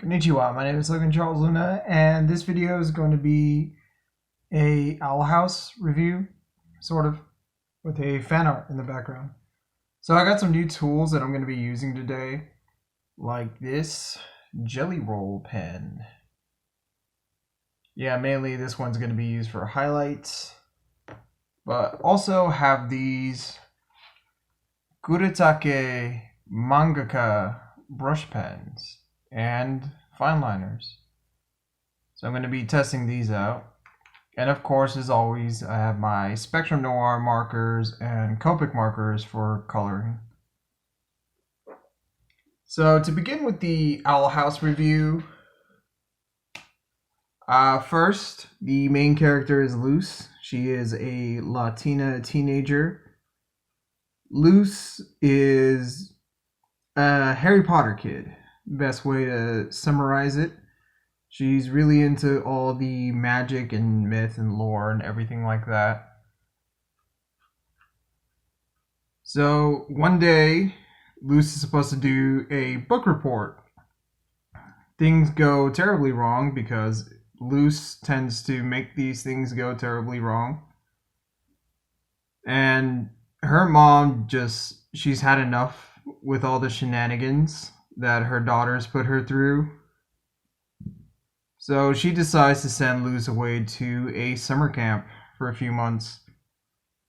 Konnichiwa, my name is Logan Charles Luna, and this video is going to be a Owl House review, sort of, with a fan art in the background. So I got some new tools that I'm going to be using today, like this jelly roll pen. Yeah, mainly this one's going to be used for highlights, but also have these Kuretake Mangaka brush pens and fine liners. So I'm going to be testing these out. And of course, as always, I have my Spectrum Noir markers and Copic markers for coloring. So to begin with the Owl House review, first, the main character is Luz. She is a Latina teenager. Luz is a Harry Potter kid. Best way to summarize it. She's really into all the magic and myth and lore and everything like that. So one day, Luz is supposed to do a book report. Things go terribly wrong because Luz tends to make these things go terribly wrong. And her mom she's had enough with all the shenanigans that her daughters put her through. So she decides to send Luz away to a summer camp for a few months.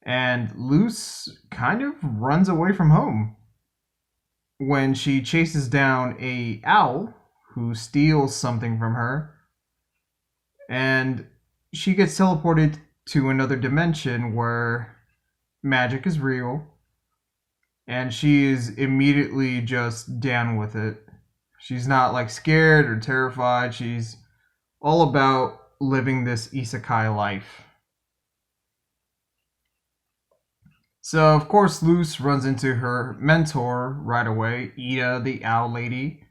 And Luz kind of runs away from home when she chases down a owl who steals something from her. And she gets teleported to another dimension where magic is real. And she is immediately just down with it. She's not like scared or terrified. She's all about living this isekai life. So, of course, Luz runs into her mentor right away, Ida, the owl lady.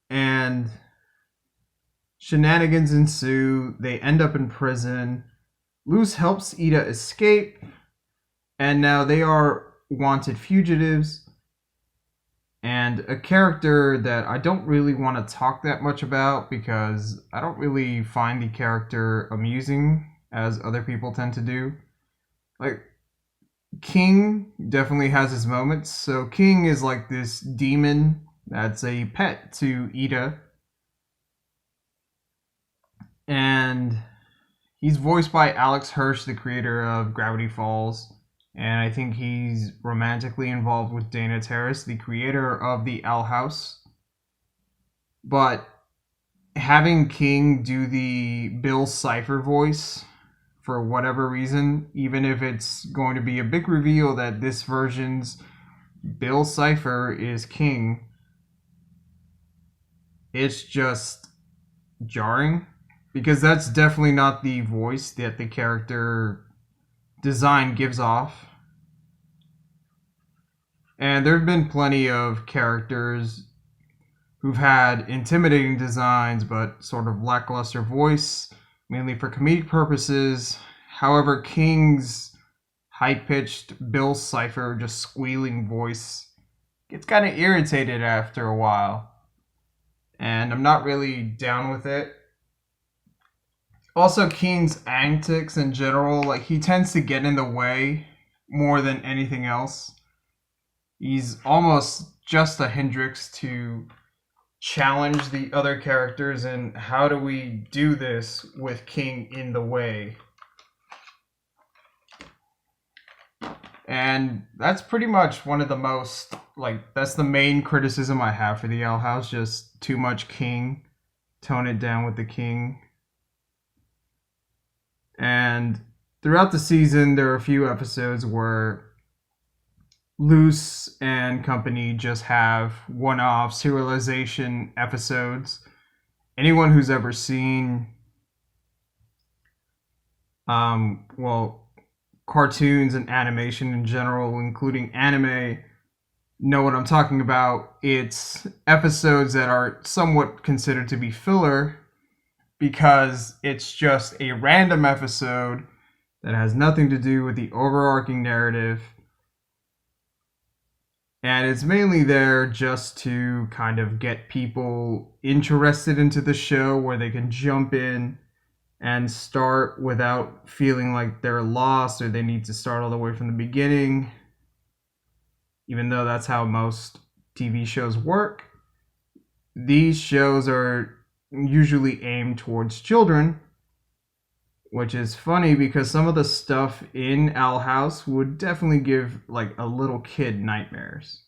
And shenanigans ensue. They end up in prison. Luz helps Ida escape. And now they are wanted fugitives. And a character that I don't really want to talk that much about because I don't really find the character amusing as other people tend to do. Like, King definitely has his moments. So King is like this demon that's a pet to Ida. And he's voiced by Alex Hirsch, the creator of Gravity Falls. And I think he's romantically involved with Dana Terrace, the creator of the Owl House. But having King do the Bill Cipher voice, for whatever reason, even if it's going to be a big reveal that this version's Bill Cipher is King, it's just jarring. Because that's definitely not the voice that the character design gives off. And there have been plenty of characters who've had intimidating designs but sort of lackluster voice, mainly for comedic purposes. However, King's high-pitched Bill Cipher, just squealing voice gets kind of irritated after a while. And I'm not really down with it. Also, King's antics in general, like he tends to get in the way more than anything else. He's almost just a hindrance to challenge the other characters and how do we do this with King in the way. And that's pretty much one of the most, that's the main criticism I have for the Owl House, just too much King. Tone it down with the King. And throughout the season, there are a few episodes where Luz and company just have one-off serialization episodes. Anyone who's ever seen, cartoons and animation in general, including anime, know what I'm talking about. It's episodes that are somewhat considered to be filler, because it's just a random episode that has nothing to do with the overarching narrative. And it's mainly there just to kind of get people interested into the show where they can jump in and start without feeling like they're lost or they need to start all the way from the beginning. Even though that's how most TV shows work, these shows are usually aimed towards children, which is funny because some of the stuff in Owl House would definitely give like a little kid nightmares.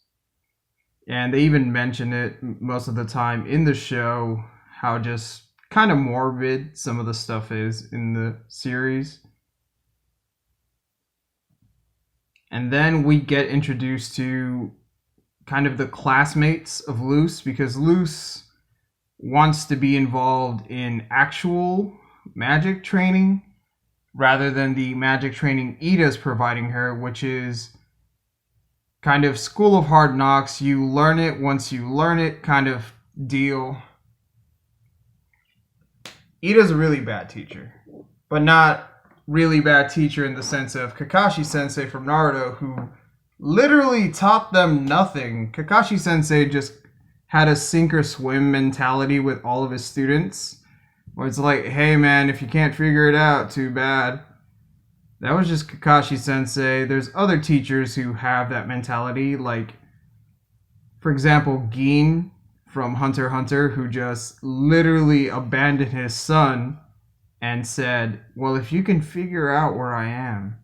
And they even mention it most of the time in the show, how just kind of morbid some of the stuff is in the series. And then we get introduced to kind of the classmates of Luce, because Luce wants to be involved in actual magic training rather than the magic training Ida's providing her, which is kind of School of Hard Knocks. You learn it once you learn it kind of deal. Ida's a really bad teacher, but not really bad teacher in the sense of Kakashi Sensei from Naruto, who literally taught them nothing. Kakashi Sensei just had a sink or swim mentality with all of his students, where it's like, hey man, if you can't figure it out, too bad. That was just Kakashi Sensei. There's other teachers who have that mentality, like, for example, Gin from Hunter x Hunter, who just literally abandoned his son and said, well, if you can figure out where I am,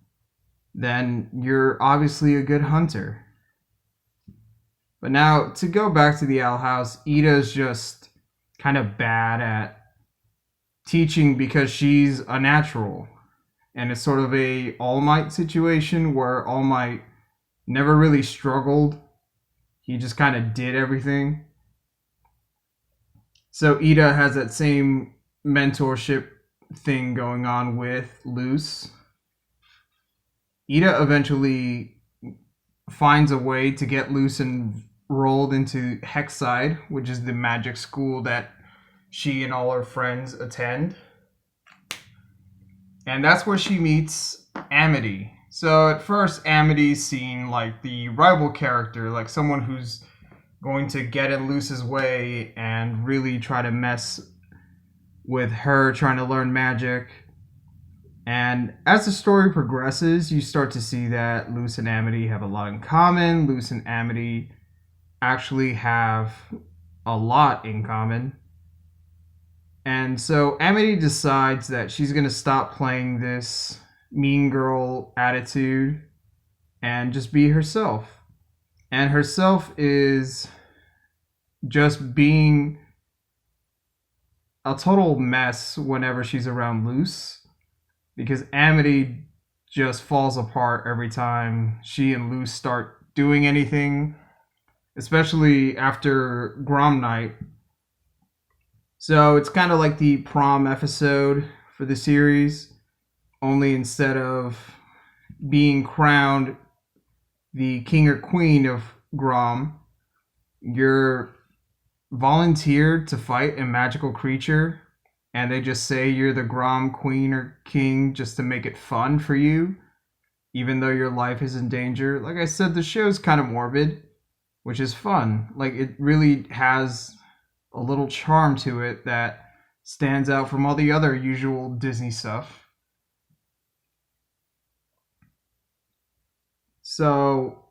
then you're obviously a good hunter. But now, to go back to the Owl House, Ida's just kind of bad at teaching because she's a natural. And it's sort of a All Might situation where All Might never really struggled. He just kind of did everything. So Ida has that same mentorship thing going on with Luce. Ida eventually finds a way to get Luce enrolled into Hexside, which is the magic school that she and all her friends attend. And that's where she meets Amity. So at first, Amity's seen like the rival character, like someone who's going to get in Luce's way and really try to mess with her trying to learn magic. And as the story progresses, you start to see that Luce and Amity have a lot in common. Luce and Amity actually have a lot in common. And so Amity decides that she's going to stop playing this mean girl attitude and just be herself. And herself is just being a total mess whenever she's around Luce, because Amity just falls apart every time she and Luce start doing anything, especially after Grom Night. So it's kind of like the prom episode for the series, only instead of being crowned the king or queen of Grom, you're volunteered to fight a magical creature, and they just say you're the Grom queen or king just to make it fun for you, even though your life is in danger. Like I said, the show's kind of morbid, which is fun. Like, it really has a little charm to it that stands out from all the other usual Disney stuff. So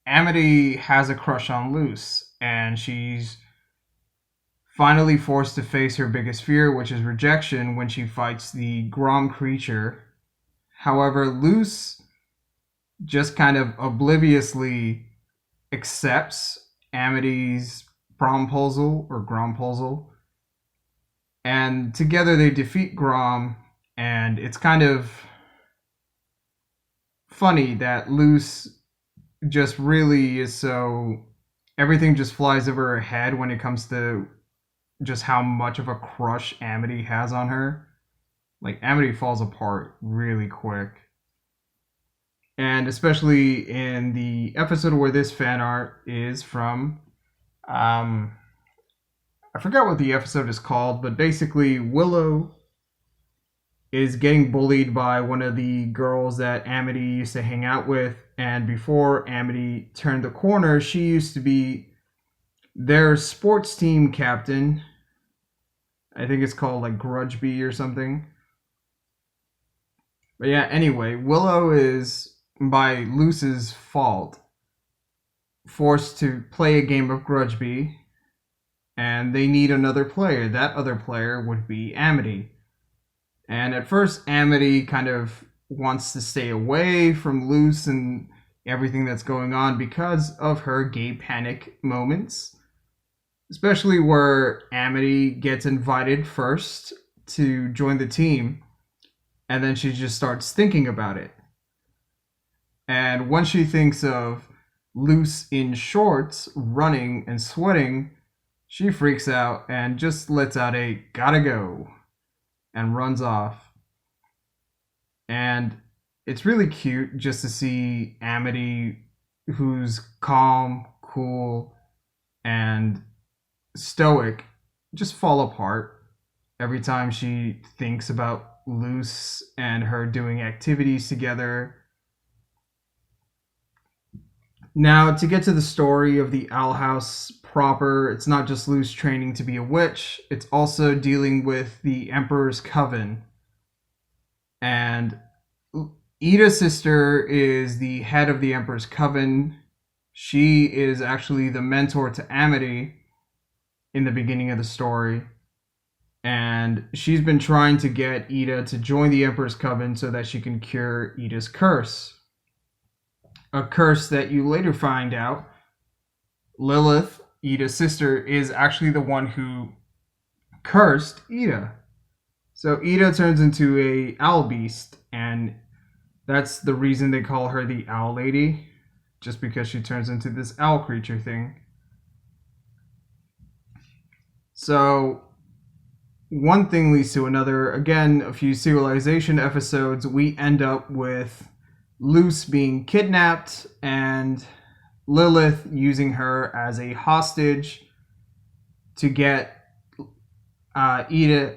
Amity has a crush on Luce, and she's finally forced to face her biggest fear, which is rejection, when she fights the Grom creature. However, Luce just kind of obliviously accepts Amity's Gromposal, and together they defeat Grom. And it's kind of funny that Luce just really is so, everything just flies over her head when it comes to just how much of a crush Amity has on her. Like, Amity falls apart really quick. And especially in the episode where this fan art is from, I forgot what the episode is called, but basically Willow is getting bullied by one of the girls that Amity used to hang out with. And before Amity turned the corner, she used to be their sports team captain. I think it's called like Grudgeby or something. But yeah, anyway, Willow is, by Luce's fault, forced to play a game of Grudgeby, and they need another player. That other player would be Amity. And at first, Amity kind of wants to stay away from Luce and everything that's going on because of her gay panic moments. Especially where Amity gets invited first to join the team, and then she just starts thinking about it. And once she thinks of Luce in shorts, running and sweating, she freaks out and just lets out a "gotta go" and runs off. And it's really cute just to see Amity, who's calm, cool, and stoic, just fall apart every time she thinks about Luce and her doing activities together. Now, to get to the story of the Owl House proper, it's not just Luce training to be a witch, it's also dealing with the Emperor's Coven. And Ida's sister is the head of the Emperor's Coven. She is actually the mentor to Amity in the beginning of the story. And she's been trying to get Ida to join the Emperor's Coven so that she can cure Ida's curse. A curse that you later find out Lilith, Ida's sister, is actually the one who cursed Ida. So Ida turns into a owl beast, and that's the reason they call her the Owl Lady, just because she turns into this owl creature thing. So one thing leads to another. Again, a few Civilization episodes, we end up with Luce being kidnapped and Lilith using her as a hostage to get Ida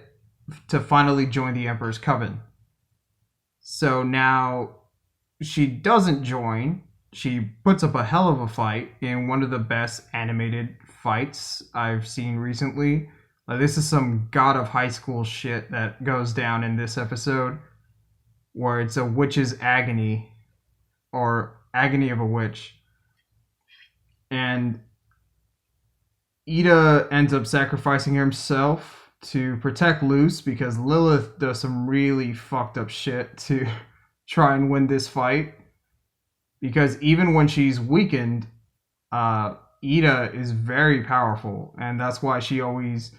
to finally join the Emperor's Coven. So now she doesn't join. She puts up a hell of a fight in one of the best animated fights I've seen recently. This is some God of High School shit that goes down in this episode, where it's a witch's agony, or agony of a witch. And Ida ends up sacrificing herself to protect Luce because Lilith does some really fucked up shit to try and win this fight. Because even when she's weakened, Ida is very powerful, and that's why she always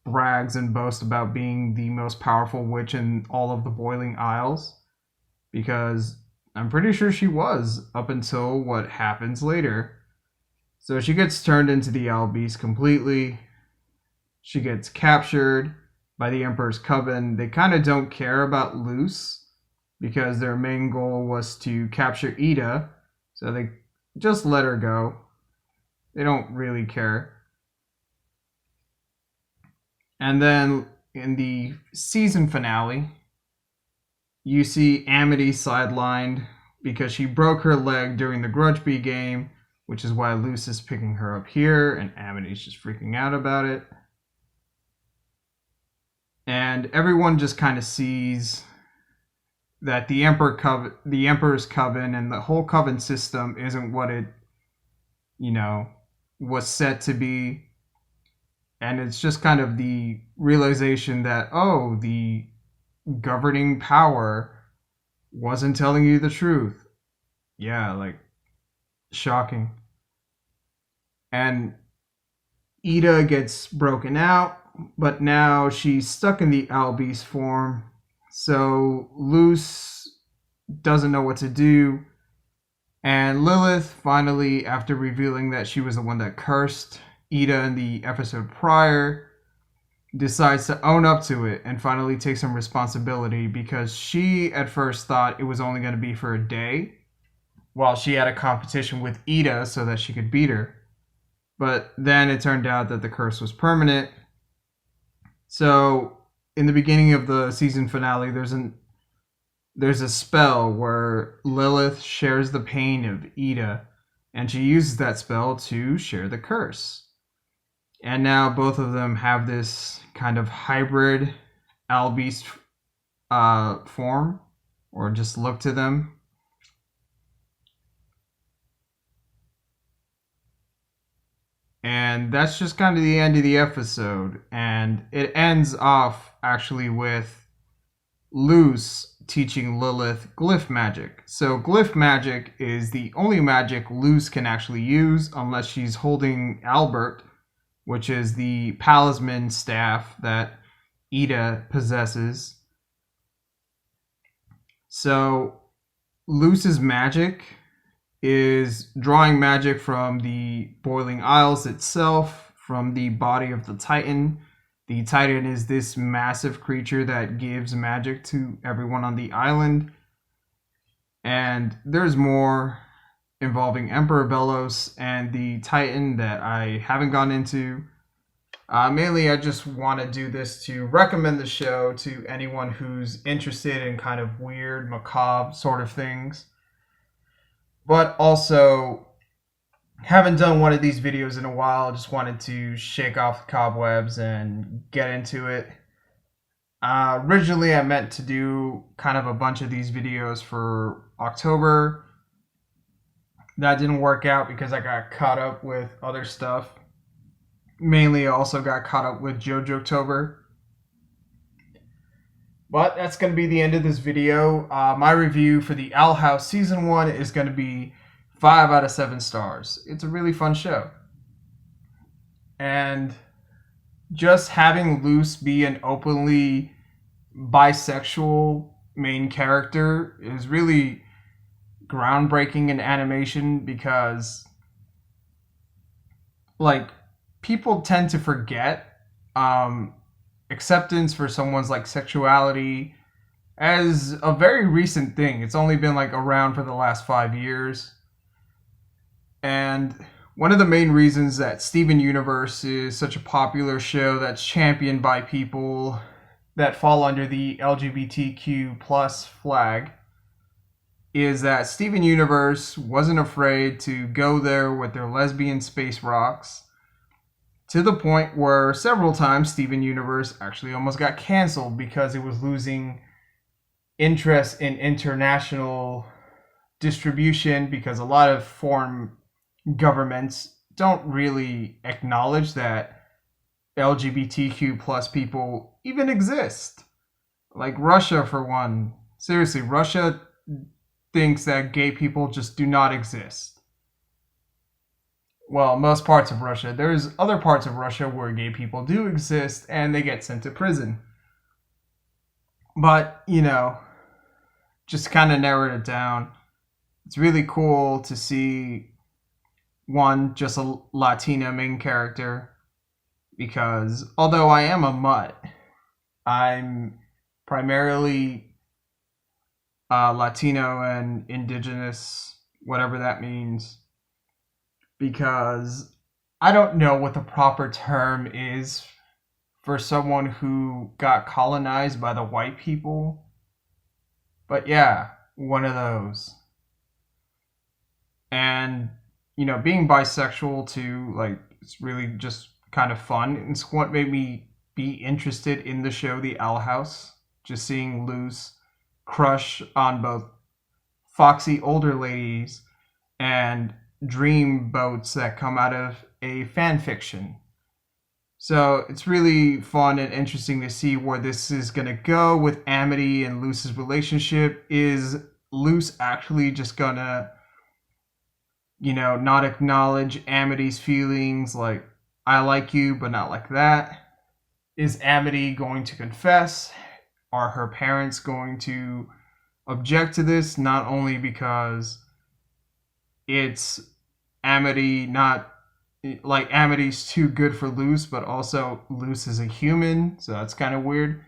brags and boasts about being the most powerful witch in all of the Boiling Isles, because I'm pretty sure she was up until what happens later. So she gets turned into the Albies completely. She gets captured by the Emperor's Coven. They kind of don't care about Luce because their main goal was to capture Ida, so they just let her go. They don't really care. And then in the season finale, you see Amity sidelined because she broke her leg during the Grudgeby game, which is why Luce is picking her up here, and Amity's just freaking out about it. And everyone just kind of sees that the Emperor's Coven and the whole Coven system isn't what it, was set to be. And it's just kind of the realization that, the governing power wasn't telling you the truth. Yeah, shocking. And Ida gets broken out, but now she's stuck in the Albies form. So Luce doesn't know what to do. And Lilith, finally, after revealing that she was the one that cursed Ida in the episode prior, decides to own up to it and finally take some responsibility, because she at first thought it was only going to be for a day while she had a competition with Ida so that she could beat her. But then it turned out that the curse was permanent. So in the beginning of the season finale, there's a spell where Lilith shares the pain of Ida, and she uses that spell to share the curse. And now both of them have this kind of hybrid Albies form, or just look to them. And that's just kind of the end of the episode. And it ends off actually with Luz teaching Lilith glyph magic. So glyph magic is the only magic Luz can actually use unless she's holding Albert, which is the talisman staff that Ida possesses. So Luz's magic is drawing magic from the Boiling Isles itself, from the body of the Titan. The Titan is this massive creature that gives magic to everyone on the island. And there's more involving Emperor Belos and the Titan that I haven't gone into. Mainly, I just want to do this to recommend the show to anyone who's interested in kind of weird, macabre sort of things. But also, haven't done one of these videos in a while. Just wanted to shake off the cobwebs and get into it. Originally, I meant to do kind of a bunch of these videos for October. That didn't work out because I got caught up with other stuff. Mainly, I also got caught up with JoJotober. But that's going to be the end of this video. My review for the Owl House Season 1 is going to be 5 out of 7 stars. It's a really fun show. And just having Luz be an openly bisexual main character is really groundbreaking in animation because, like, people tend to forget acceptance for someone's like sexuality as a very recent thing. It's only been like around for the last 5 years. And one of the main reasons that Steven Universe is such a popular show that's championed by people that fall under the LGBTQ plus flag is that Steven Universe wasn't afraid to go there with their lesbian space rocks, to the point where several times Steven Universe actually almost got canceled because it was losing interest in international distribution, because a lot of foreign governments don't really acknowledge that LGBTQ plus people even exist. Like Russia, for one. Seriously, Russia thinks that gay people just do not exist. Well, most parts of Russia. There's other parts of Russia where gay people do exist and they get sent to prison. But, you know, just kind of narrowed it down. It's really cool to see, one, just a Latina main character. Because although I am a mutt, I'm primarily Latino and indigenous, whatever that means. Because I don't know what the proper term is for someone who got colonized by the white people. But yeah, one of those. And, you know, being bisexual too, like, it's really just kind of fun. It's what made me be interested in the show The Owl House. Just seeing Luz crush on both foxy older ladies and dream boats that come out of a fan fiction. So it's really fun and interesting to see where this is going to go with Amity and Luz's relationship. Is Luz actually just going to, you know, not acknowledge Amity's feelings, like, I like you, but not like that? Is Amity going to confess? Are her parents going to object to this? Not only because it's Amity, not like Amity's too good for Luz, but also Luz is a human, so that's kind of weird.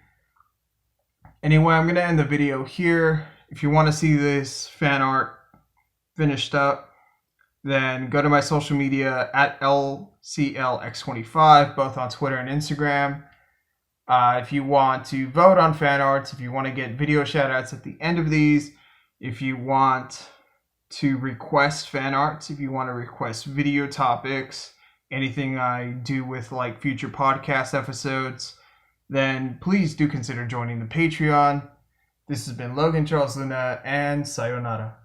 Anyway, I'm going to end the video here. If you want to see this fan art finished up, then go to my social media at LCLX25, both on Twitter and Instagram. If you want to vote on fan arts, if you want to get video shoutouts at the end of these, if you want to request fan arts, if you want to request video topics, anything I do with like future podcast episodes, then please do consider joining the Patreon. This has been Logan Charles Luna, and sayonara.